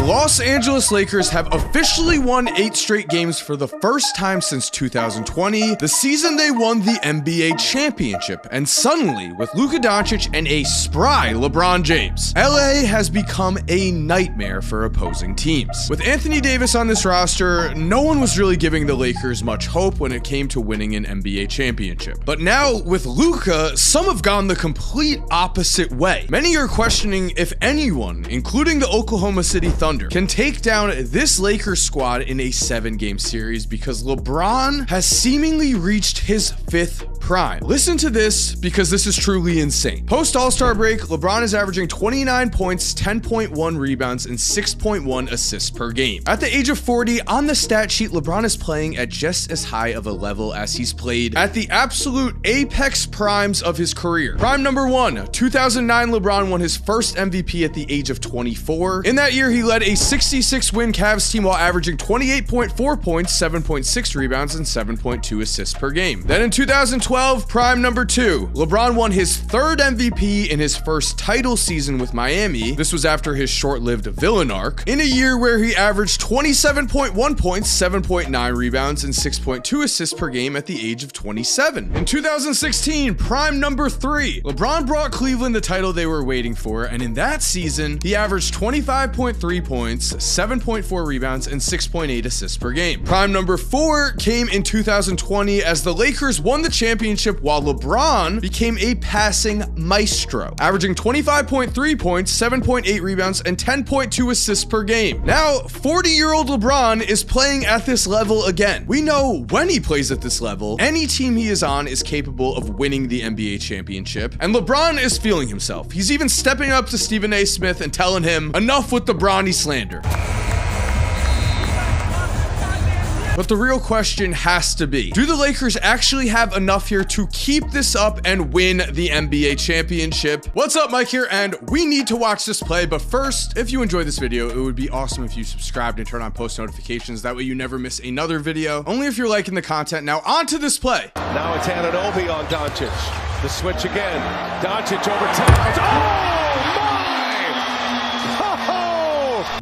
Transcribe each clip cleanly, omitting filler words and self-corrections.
Los Angeles Lakers have officially won 8 straight games for the first time since 2020, the season they won the NBA championship, and suddenly, with Luka Doncic and a spry LeBron James, LA has become a nightmare for opposing teams. With Anthony Davis on this roster, no one was really giving the Lakers much hope when it came to winning an NBA championship. But now, with Luka, some have gone the complete opposite way. Many are questioning if anyone, including the Oklahoma City Thunder, can take down this Lakers squad in a 7-game series because LeBron has seemingly reached his 5th prime. Listen to this because this is truly insane. Post All-Star break, LeBron is averaging 29 points, 10.1 rebounds, and 6.1 assists per game. At the age of 40, on the stat sheet, LeBron is playing at just as high of a level as he's played at the absolute apex primes of his career. Prime number 1, 2009 LeBron won his first MVP at the age of 24. In that year, he led a 66-win Cavs team while averaging 28.4 points, 7.6 rebounds, and 7.2 assists per game. Then in 2012, prime number 2, LeBron won his 3rd MVP in his first title season with Miami. This was after his short-lived villain arc, in a year where he averaged 27.1 points, 7.9 rebounds, and 6.2 assists per game at the age of 27. In 2016, prime number 3, LeBron brought Cleveland the title they were waiting for, and in that season, he averaged 25.3 points, 7.4 rebounds, and 6.8 assists per game. Prime number 4 came in 2020 as the Lakers won the championship while LeBron became a passing maestro, averaging 25.3 points, 7.8 rebounds, and 10.2 assists per game. Now, 40-year-old LeBron is playing at this level again. We know when he plays at this level, any team he is on is capable of winning the NBA championship, and LeBron is feeling himself. He's even stepping up to Stephen A. Smith and telling him, enough with the Bronny slander. But the real question has to be, do the Lakers actually have enough here to keep this up and win the NBA championship? What's up, Mike here, and we need to watch this play. But first, if you enjoyed this video, it would be awesome if you subscribed and turn on post notifications. That way you never miss another video, only if you're liking the content. Now on to this play. Now it's Anunoby on Doncic. The switch again. Doncic over top. Oh, my!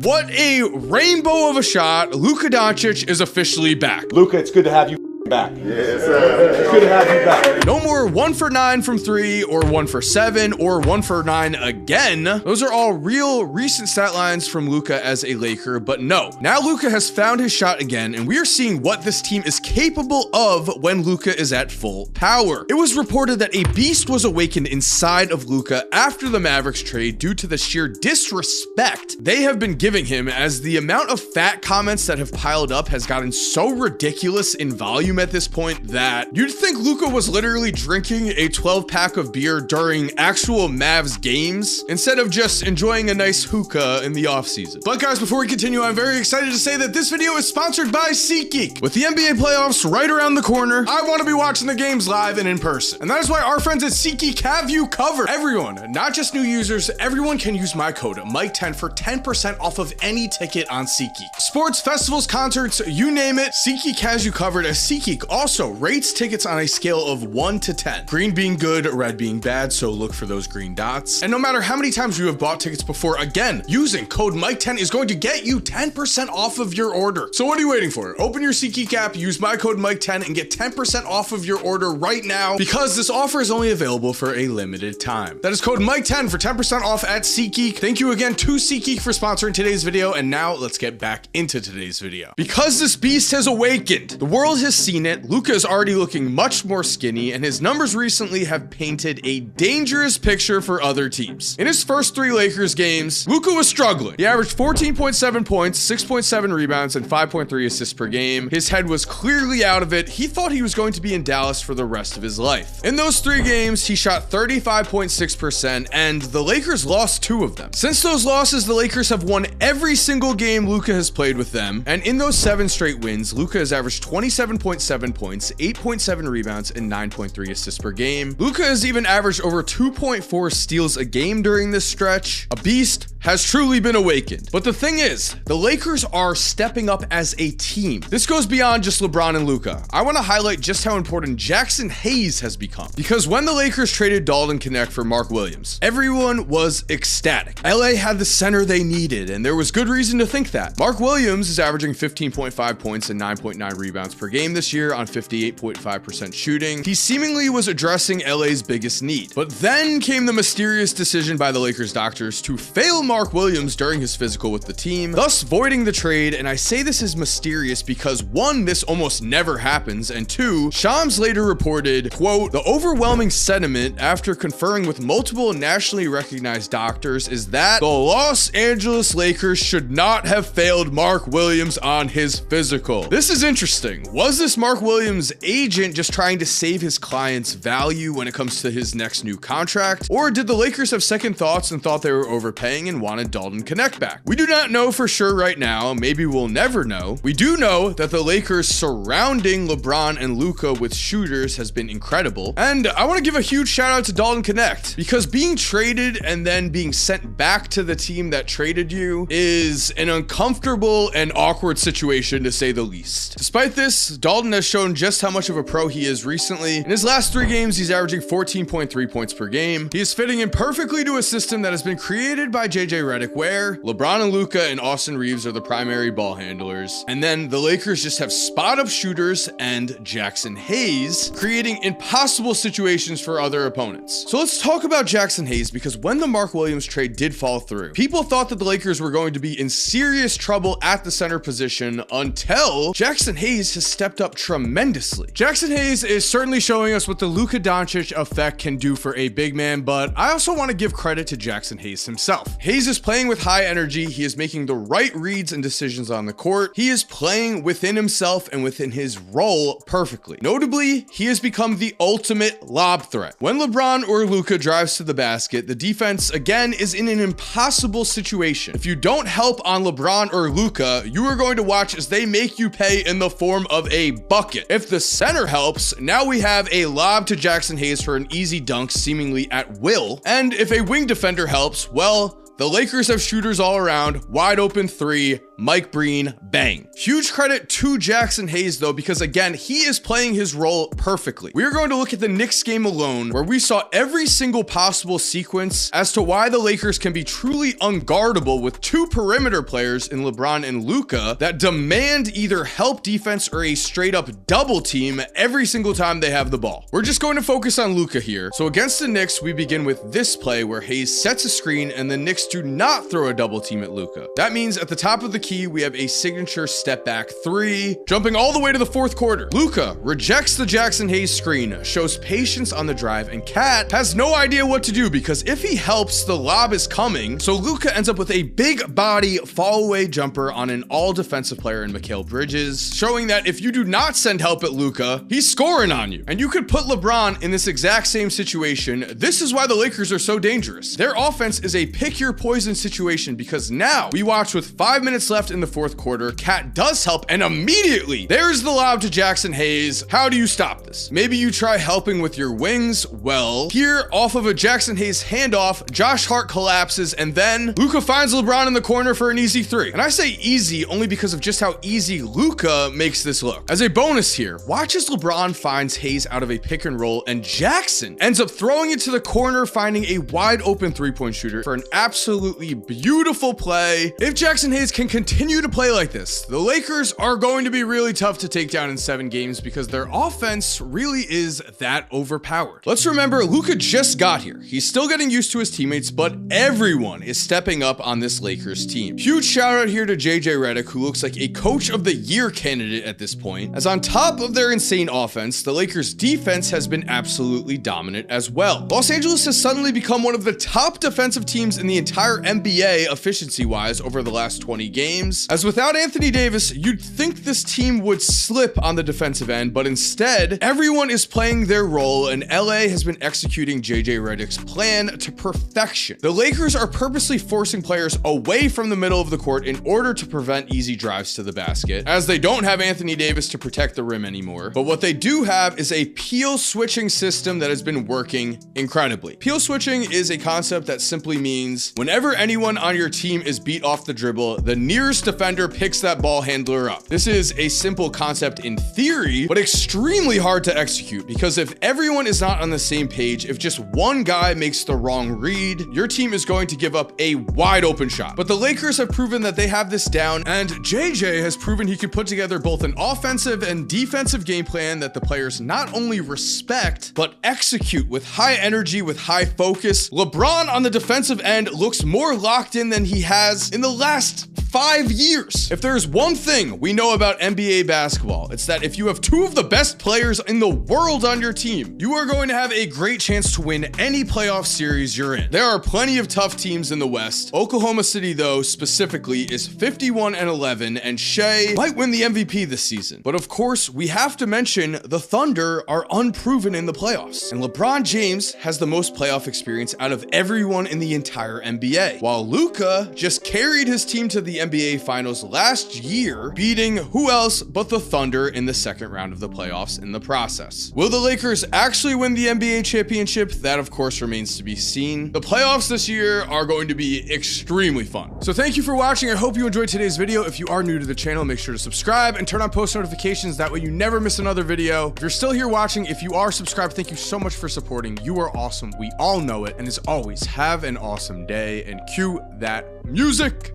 What a rainbow of a shot. Luka Doncic is officially back. Luka, it's good to have you back. Yes, sir. It's good to have you back. No more 1 for 9 from 3 or 1 for 7 or 1 for 9 again. Those are all real recent stat lines from Luka as a Laker, but no. Now Luka has found his shot again, and we are seeing what this team is capable of when Luka is at full power. It was reported that a beast was awakened inside of Luka after the Mavericks trade due to the sheer disrespect they have been giving him, as the amount of fat comments that have piled up has gotten so ridiculous in volume at this point that you'd think Luka was literally drinking a 12-pack of beer during actual Mavs games instead of just enjoying a nice hookah in the offseason. But guys, before we continue, I'm very excited to say that this video is sponsored by SeatGeek. With the NBA playoffs right around the corner, I want to be watching the games live and in person. And that is why our friends at SeatGeek have you covered. Everyone, not just new users, everyone can use my code Mike10 for 10% off of any ticket on SeatGeek. Sports, festivals, concerts, you name it, SeatGeek has you covered, as SeatGeek also rates tickets on a scale of 1 to 10. Green being good, red being bad, so look for those green dots. And no matter how many times you have bought tickets before, again, using code Mike10 is going to get you 10% off of your order. So what are you waiting for? Open your SeatGeek app, use my code Mike10, and get 10% off of your order right now, because this offer is only available for a limited time. That is code Mike10 for 10% off at SeatGeek. Thank you again to SeatGeek for sponsoring today's video, and now let's get back into today's video. Because this beast has awakened, the world has seen it. Luka is already looking much more skinny, and his numbers recently have painted a dangerous picture for other teams. In his first 3 Lakers games, Luka was struggling. He averaged 14.7 points, 6.7 rebounds, and 5.3 assists per game. His head was clearly out of it. He thought he was going to be in Dallas for the rest of his life. In those 3 games, he shot 35.6%, and the Lakers lost 2 of them. Since those losses, the Lakers have won every single game Luka has played with them, and in those 7 straight wins, Luka has averaged 27.7 points, 8.7 rebounds, and 9.3 assists per game. Luka has even averaged over 2.4 steals a game during this stretch. A beast has truly been awakened. But the thing is, the Lakers are stepping up as a team. This goes beyond just LeBron and Luka. I want to highlight just how important Jackson Hayes has become. Because when the Lakers traded Dalton Knecht for Mark Williams, everyone was ecstatic. LA had the center they needed, and there was good reason to think that. Mark Williams is averaging 15.5 points and 9.9 rebounds per game this year on 58.5% shooting. He seemingly was addressing LA's biggest need. But then came the mysterious decision by the Lakers doctors to fail Mark Williams during his physical with the team, thus voiding the trade. And I say this is mysterious because one, this almost never happens, and two, Shams later reported, quote, "The overwhelming sentiment after conferring with multiple nationally recognized doctors is that the Los Angeles Lakers should not have failed Mark Williams on his physical." This is interesting. Was this Mark Williams' agent just trying to save his client's value when it comes to his next new contract? Or did the Lakers have second thoughts and thought they were overpaying and wanted Dalton Knecht back? We do not know for sure right now. Maybe we'll never know. We do know that the Lakers surrounding LeBron and Luka with shooters has been incredible. And I want to give a huge shout out to Dalton Knecht, because being traded and then being sent back to the team that traded you is an uncomfortable and awkward situation, to say the least. Despite this, Dalton has shown just how much of a pro he is recently. In his last 3 games, he's averaging 14.3 points per game. He is fitting in perfectly to a system that has been created by JJ Redick, where LeBron and Luka and Austin Reeves are the primary ball handlers. And then the Lakers just have spot-up shooters and Jackson Hayes, creating impossible situations for other opponents. So let's talk about Jackson Hayes, because when the Mark Williams trade did fall through, people thought that the Lakers were going to be in serious trouble at the center position until Jackson Hayes has stepped up tremendously. Jackson Hayes is certainly showing us what the Luka Doncic effect can do for a big man, but I also want to give credit to Jackson Hayes himself. Hayes is playing with high energy. He is making the right reads and decisions on the court. He is playing within himself and within his role perfectly. Notably, he has become the ultimate lob threat. When LeBron or Luka drives to the basket, the defense again is in an impossible situation. If you don't help on LeBron or Luka, you are going to watch as they make you pay in the form of a bucket. If the center helps, now we have a lob to Jackson Hayes for an easy dunk seemingly at will. And if a wing defender helps, well, the Lakers have shooters all around, wide open 3, Mike Breen, bang. Huge credit to Jackson Hayes though, because again, he is playing his role perfectly. We are going to look at the Knicks game alone, where we saw every single possible sequence as to why the Lakers can be truly unguardable with 2 perimeter players in LeBron and Luka that demand either help defense or a straight up double team every single time they have the ball. We're just going to focus on Luka here. So against the Knicks, we begin with this play where Hayes sets a screen and the Knicks do not throw a double team at Luka. That means at the top of the key, we have a signature step back 3, jumping all the way to the 4th quarter. Luka rejects the Jackson Hayes screen, shows patience on the drive, and Cat has no idea what to do, because if he helps, the lob is coming. So Luka ends up with a big body fall away jumper on an all defensive player in Mikal Bridges, showing that if you do not send help at Luka, he's scoring on you. And you could put LeBron in this exact same situation. This is why the Lakers are so dangerous. Their offense is a pick your poison situation, because now we watch with 5 minutes left in the 4th quarter, Cat does help, and immediately there's the lob to Jackson Hayes. How do you stop this? Maybe you try helping with your wings. Well, here off of a Jackson Hayes handoff, Josh Hart collapses, and then Luka finds LeBron in the corner for an easy 3. And I say easy only because of just how easy Luka makes this look. As a bonus here, watch as LeBron finds Hayes out of a pick and roll, and Jackson ends up throwing it to the corner, finding a wide open 3-point shooter for an absolutely beautiful play. If Jackson Hayes can continue to play like this, the Lakers are going to be really tough to take down in 7 games, because their offense really is that overpowered. Let's remember, Luka just got here. He's still getting used to his teammates, but everyone is stepping up on this Lakers team. Huge shout out here to JJ Redick, who looks like a coach of the year candidate at this point, as on top of their insane offense, the Lakers defense has been absolutely dominant as well. Los Angeles has suddenly become one of the top defensive teams in the entire NBA efficiency wise over the last 20 games, as without Anthony Davis, you'd think this team would slip on the defensive end, but instead, everyone is playing their role, and LA has been executing JJ Redick's plan to perfection. The Lakers are purposely forcing players away from the middle of the court in order to prevent easy drives to the basket, as they don't have Anthony Davis to protect the rim anymore. But what they do have is a peel switching system that has been working incredibly. Peel switching is a concept that simply means Whenever anyone on your team is beat off the dribble, the nearest defender picks that ball handler up. This is a simple concept in theory, but extremely hard to execute, because if everyone is not on the same page, if just one guy makes the wrong read, your team is going to give up a wide open shot. But the Lakers have proven that they have this down, and JJ has proven he can put together both an offensive and defensive game plan that the players not only respect, but execute with high energy, with high focus. LeBron on the defensive end looks more locked in than he has in the last 5 years. If there's one thing we know about NBA basketball, it's that if you have two of the best players in the world on your team, you are going to have a great chance to win any playoff series you're in. There are plenty of tough teams in the West. Oklahoma City, though, specifically is 51-11, and Shea might win the MVP this season. But of course, we have to mention the Thunder are unproven in the playoffs, and LeBron James has the most playoff experience out of everyone in the entire NBA, while Luka just carried his team to the NBA Finals last year, beating who else but the Thunder in the second round of the playoffs in the process. Will the Lakers actually win the NBA championship? That, of course, remains to be seen. The playoffs this year are going to be extremely fun. So thank you for watching. I hope you enjoyed today's video. If you are new to the channel, make sure to subscribe and turn on post notifications. That way you never miss another video. If you're still here watching, if you are subscribed, thank you so much for supporting. You are awesome. We all know it. And as always, have an awesome day, and cue that music.